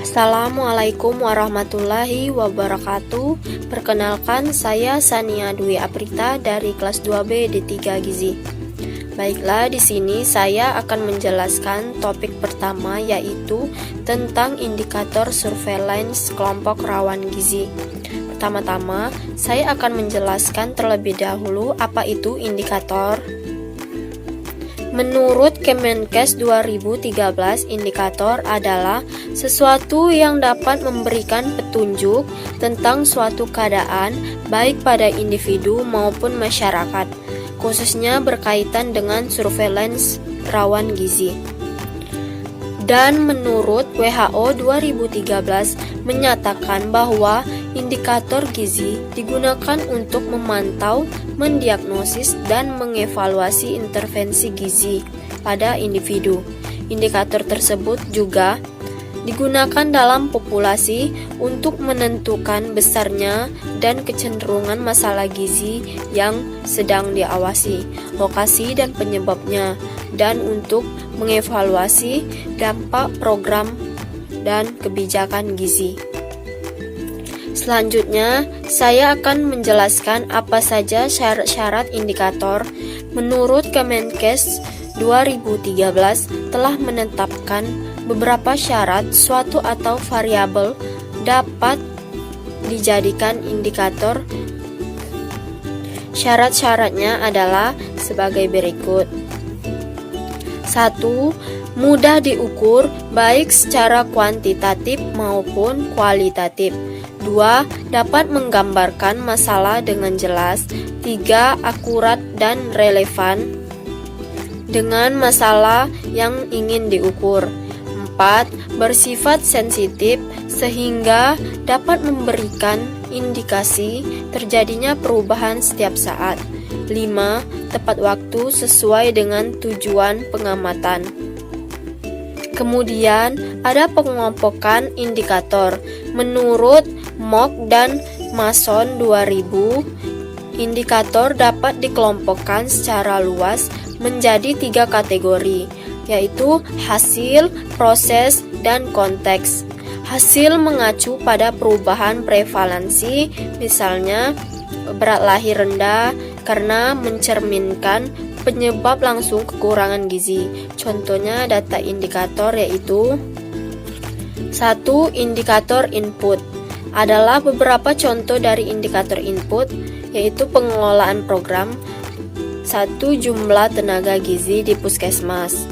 Assalamualaikum warahmatullahi wabarakatuh. Perkenalkan, saya Sania Dwi Aprita dari kelas 2B D3 Gizi. Baiklah, di sini saya akan menjelaskan topik pertama, yaitu tentang indikator surveillance kelompok rawan gizi. Pertama-tama, saya akan menjelaskan terlebih dahulu apa itu indikator. Menurut Kemenkes 2013, indikator adalah sesuatu yang dapat memberikan petunjuk tentang suatu keadaan baik pada individu maupun masyarakat, khususnya berkaitan dengan surveillance rawan gizi. Dan menurut WHO 2013 menyatakan bahwa indikator gizi digunakan untuk memantau, mendiagnosis, dan mengevaluasi intervensi gizi pada individu. Indikator tersebut juga digunakan dalam populasi untuk menentukan besarnya dan kecenderungan masalah gizi yang sedang diawasi, lokasi dan penyebabnya, dan untuk mengevaluasi dampak program dan kebijakan gizi. Selanjutnya, saya akan menjelaskan apa saja syarat-syarat indikator. Menurut Kemenkes 2013 telah menetapkan beberapa syarat suatu atau variabel dapat dijadikan indikator. Syarat-syaratnya adalah sebagai berikut. 1. Mudah diukur baik secara kuantitatif maupun kualitatif. 2. Dapat menggambarkan masalah dengan jelas. 3. Akurat dan relevan dengan masalah yang ingin diukur. 4. Bersifat sensitif sehingga dapat memberikan indikasi terjadinya perubahan setiap saat. 5. Tepat waktu sesuai dengan tujuan pengamatan. Kemudian ada pengelompokan indikator. Menurut Mock dan Mason 2000, indikator dapat dikelompokkan secara luas menjadi 3 kategori, yaitu hasil, proses, dan konteks. Hasil mengacu pada perubahan prevalensi, misalnya berat lahir rendah, karena mencerminkan penyebab langsung kekurangan gizi. Contohnya data indikator yaitu 1. Indikator input adalah beberapa contoh dari indikator input, yaitu pengelolaan program. 1. Jumlah tenaga gizi di puskesmas.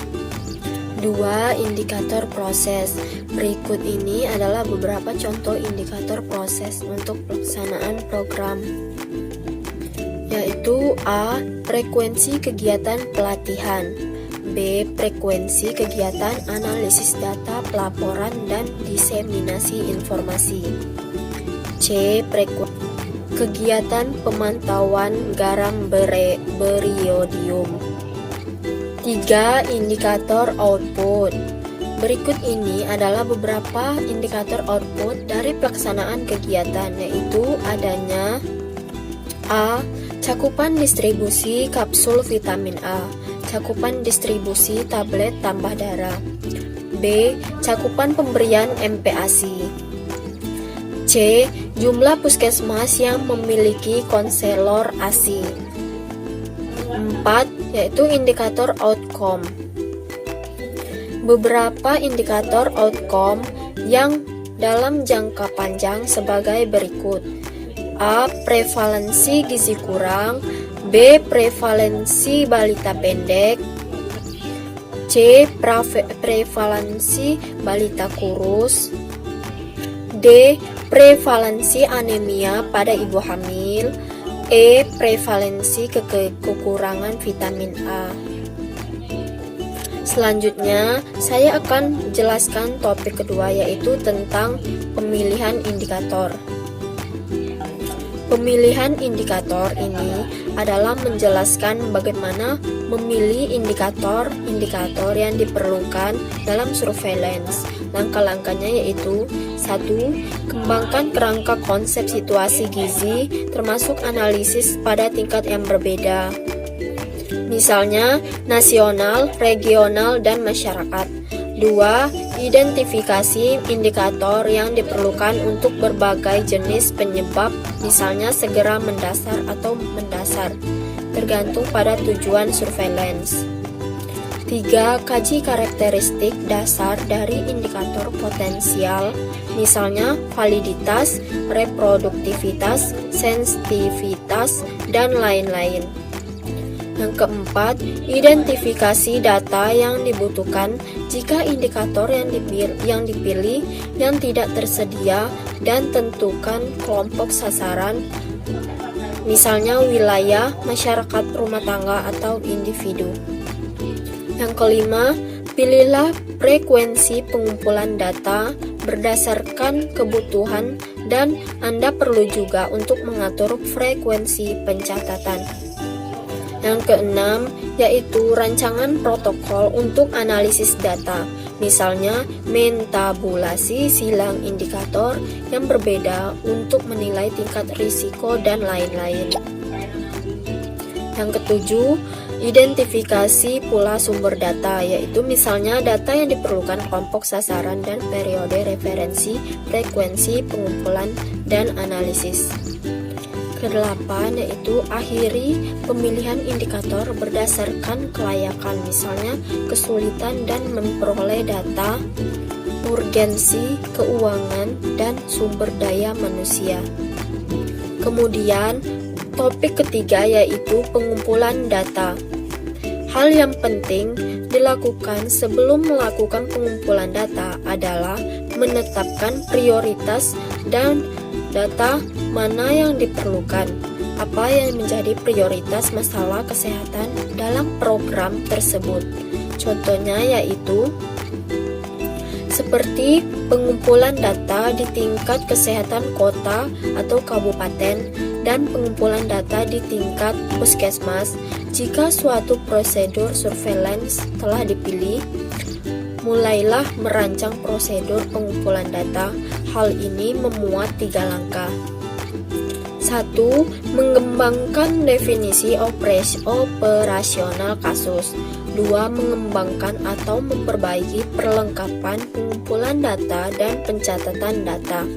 2. Indikator proses. Berikut ini adalah beberapa contoh indikator proses untuk pelaksanaan program, yaitu A. Frekuensi kegiatan pelatihan. B. Frekuensi kegiatan analisis data, pelaporan, dan diseminasi informasi. C. Kegiatan pemantauan garam beriodium. 3. Indikator output. Berikut ini adalah beberapa indikator output dari pelaksanaan kegiatan, yaitu adanya A. Cakupan distribusi kapsul vitamin A. Cakupan distribusi tablet tambah darah. B. Cakupan pemberian MPASI. C. Jumlah puskesmas yang memiliki konselor ASI. 4. Yaitu indikator outcome. Beberapa indikator outcome yang dalam jangka panjang sebagai berikut. A. Prevalensi gizi kurang. B. Prevalensi balita pendek. C. Prevalensi balita kurus. D. Prevalensi anemia pada ibu hamil. E. Prevalensi kekurangan vitamin A. Selanjutnya, saya akan jelaskan topik kedua, yaitu tentang pemilihan indikator. Pemilihan indikator ini adalah menjelaskan bagaimana memilih indikator yang diperlukan dalam surveillance. Langkah-langkahnya yaitu 1. Kembangkan kerangka konsep situasi gizi termasuk analisis pada tingkat yang berbeda. Misalnya nasional, regional, dan masyarakat. 2. Identifikasi indikator yang diperlukan untuk berbagai jenis penyebab, misalnya segera mendasar atau mendasar, tergantung pada tujuan surveillance. 3. Kaji karakteristik dasar dari indikator potensial, misalnya validitas, reproduktivitas, sensitivitas, dan lain-lain. Yang keempat, identifikasi data yang dibutuhkan jika indikator yang dipilih yang tidak tersedia dan tentukan kelompok sasaran, misalnya wilayah, masyarakat rumah tangga, atau individu. Yang kelima, pilihlah frekuensi pengumpulan data berdasarkan kebutuhan dan Anda perlu juga untuk mengatur frekuensi pencatatan. Yang keenam, yaitu rancangan protokol untuk analisis data, misalnya mentabulasi silang indikator yang berbeda untuk menilai tingkat risiko dan lain-lain. Yang ketujuh, identifikasi pula sumber data, yaitu misalnya data yang diperlukan kelompok sasaran dan periode referensi, frekuensi pengumpulan, dan analisis. Kedelapan, yaitu akhiri pemilihan indikator berdasarkan kelayakan, misalnya kesulitan dan memperoleh data, urgensi, keuangan, dan sumber daya manusia. Kemudian, topik ketiga yaitu pengumpulan data. Hal yang penting dilakukan sebelum melakukan pengumpulan data adalah menetapkan prioritas dan data mana yang diperlukan, apa yang menjadi prioritas masalah kesehatan dalam program tersebut. Contohnya yaitu seperti pengumpulan data di tingkat kesehatan kota atau kabupaten dan pengumpulan data di tingkat puskesmas. Jika suatu prosedur surveillance telah dipilih, mulailah merancang prosedur pengumpulan data. Hal ini memuat 3 langkah. 1. Mengembangkan definisi operasional kasus. 2. Mengembangkan atau memperbaiki perlengkapan pengumpulan data dan pencatatan data.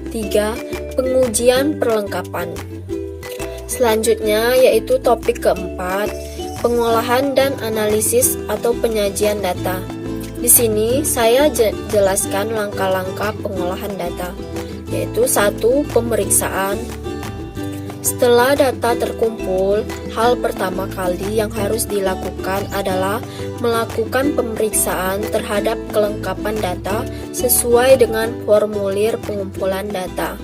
3. Pengujian perlengkapan. Selanjutnya yaitu topik keempat, pengolahan dan analisis atau penyajian data. Di sini saya jelaskan langkah-langkah pengolahan data, yaitu 1. Pemeriksaan. Setelah data terkumpul, hal pertama kali yang harus dilakukan adalah melakukan pemeriksaan terhadap kelengkapan data sesuai dengan formulir pengumpulan data.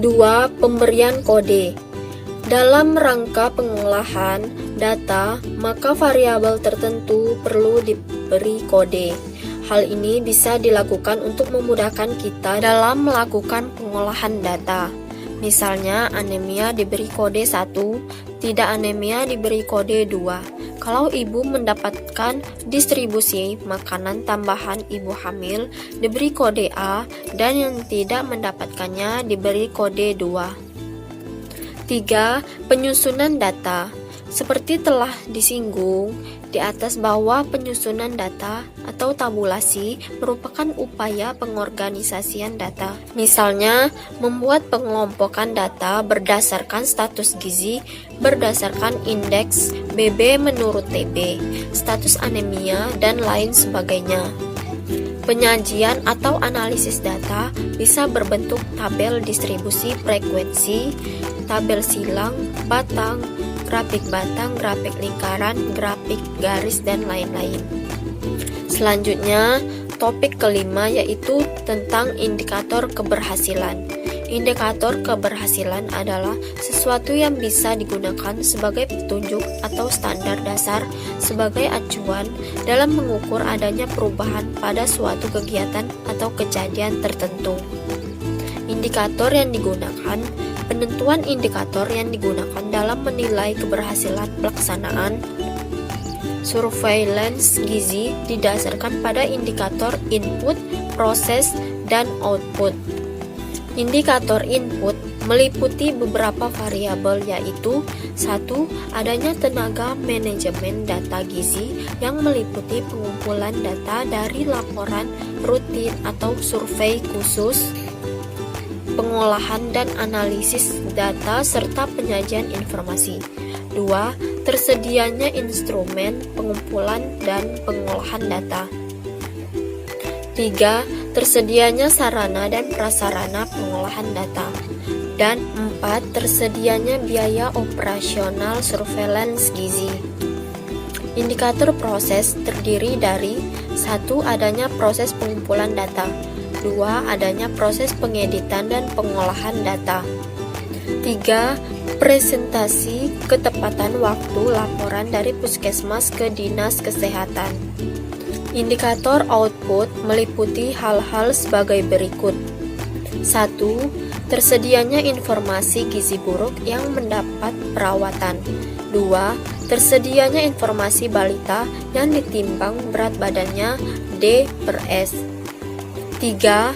2. Pemberian kode. Dalam rangka pengolahan data, maka variabel tertentu perlu diberi kode. Hal ini bisa dilakukan untuk memudahkan kita dalam melakukan pengolahan data. Misalnya, anemia diberi kode 1, tidak anemia diberi kode 2. Kalau ibu mendapatkan distribusi makanan tambahan ibu hamil, diberi kode A, dan yang tidak mendapatkannya diberi kode 2. 3. Penyusunan data. Seperti telah disinggung di atas bahwa penyusunan data atau tabulasi merupakan upaya pengorganisasian data. Misalnya, membuat pengelompokan data berdasarkan status gizi, berdasarkan indeks BB menurut TB, status anemia, dan lain sebagainya. Penyajian atau analisis data bisa berbentuk tabel distribusi frekuensi, tabel silang, batang, grafik batang, grafik lingkaran, grafik garis, dan lain-lain. Selanjutnya, topik kelima yaitu tentang indikator keberhasilan. Indikator keberhasilan adalah sesuatu yang bisa digunakan sebagai petunjuk atau standar dasar sebagai acuan dalam mengukur adanya perubahan pada suatu kegiatan atau kejadian tertentu. Indikator yang digunakan. Penentuan indikator yang digunakan dalam menilai keberhasilan pelaksanaan surveillance gizi didasarkan pada indikator input, proses, dan output. Indikator input meliputi beberapa variabel, yaitu 1. Adanya tenaga manajemen data gizi yang meliputi pengumpulan data dari laporan rutin atau survei khusus, pengolahan dan analisis data serta penyajian informasi. 2. Tersedianya instrumen pengumpulan dan pengolahan data. 3. Tersedianya sarana dan prasarana pengolahan data. Dan 4. Tersedianya biaya operasional surveillance gizi. Indikator proses terdiri dari 1. Adanya proses pengumpulan data. 2. Adanya proses pengeditan dan pengolahan data. 3. Presentasi ketepatan waktu laporan dari puskesmas ke dinas kesehatan. Indikator output meliputi hal-hal sebagai berikut. 1. Tersedianya informasi gizi buruk yang mendapat perawatan. 2. Tersedianya informasi balita yang ditimbang berat badannya D/S. 3.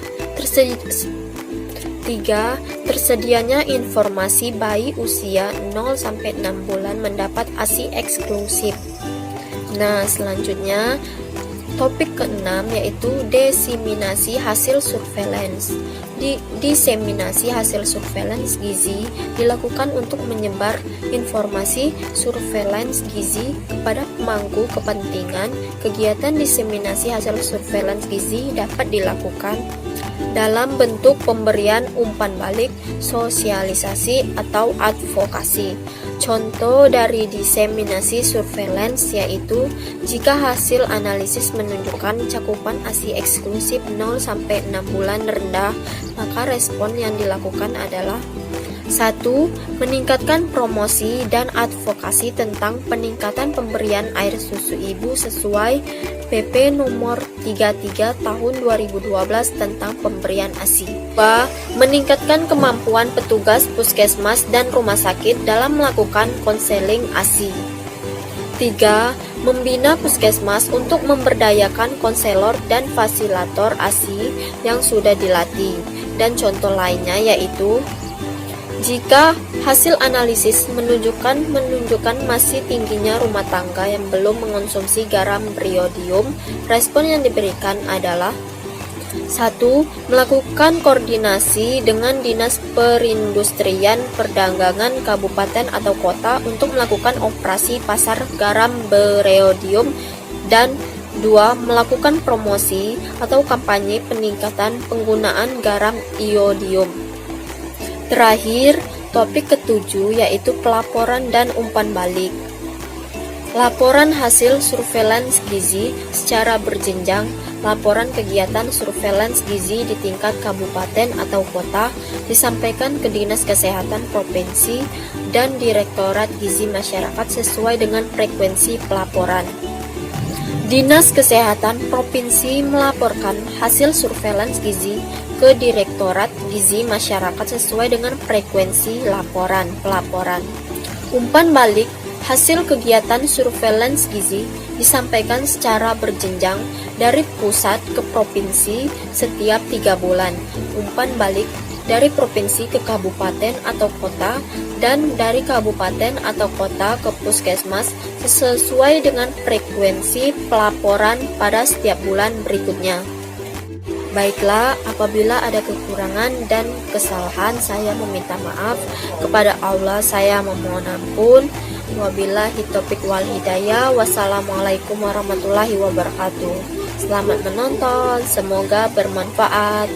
Tersedianya informasi bayi usia 0-6 bulan mendapat ASI eksklusif. Nah, selanjutnya topik ke-6 yaitu diseminasi hasil surveillance. Diseminasi hasil surveillance gizi dilakukan untuk menyebar informasi surveillance gizi kepada pemangku kepentingan. Kegiatan diseminasi hasil surveillance gizi dapat dilakukan dalam bentuk pemberian umpan balik, sosialisasi, atau advokasi. Contoh dari diseminasi surveillance yaitu jika hasil analisis menunjukkan cakupan ASI eksklusif 0-6 bulan rendah, maka respon yang dilakukan adalah 1. Meningkatkan promosi dan advokasi tentang peningkatan pemberian air susu ibu sesuai PP nomor 33 tahun 2012 tentang pemberian ASI. 2. Meningkatkan kemampuan petugas puskesmas dan rumah sakit dalam melakukan konseling ASI. 3. Membina puskesmas untuk memberdayakan konselor dan fasilitator ASI yang sudah dilatih. Dan contoh lainnya yaitu jika hasil analisis menunjukkan masih tingginya rumah tangga yang belum mengonsumsi garam beriodium, respon yang diberikan adalah 1. Melakukan koordinasi dengan Dinas Perindustrian Perdagangan Kabupaten atau Kota untuk melakukan operasi pasar garam beriodium, dan 2. Melakukan promosi atau kampanye peningkatan penggunaan garam iodium. Terakhir, topik ke-7 yaitu pelaporan dan umpan balik. Laporan hasil surveillance gizi secara berjenjang. Laporan kegiatan surveillance gizi di tingkat kabupaten atau kota disampaikan ke Dinas Kesehatan Provinsi dan Direktorat Gizi Masyarakat sesuai dengan frekuensi pelaporan. Dinas Kesehatan Provinsi melaporkan hasil surveillance gizi ke Direktorat Gizi Masyarakat sesuai dengan frekuensi pelaporan. Umpan balik hasil kegiatan surveillance gizi disampaikan secara berjenjang dari pusat ke provinsi setiap 3 bulan. Umpan balik dari provinsi ke kabupaten atau kota dan dari kabupaten atau kota ke puskesmas sesuai dengan frekuensi pelaporan pada setiap bulan berikutnya. Baiklah, apabila ada kekurangan dan kesalahan, saya meminta maaf. Kepada Allah saya memohon ampun. Wabillahi taufiq wal hidayah. Wassalamualaikum warahmatullahi wabarakatuh. Selamat menonton, semoga bermanfaat.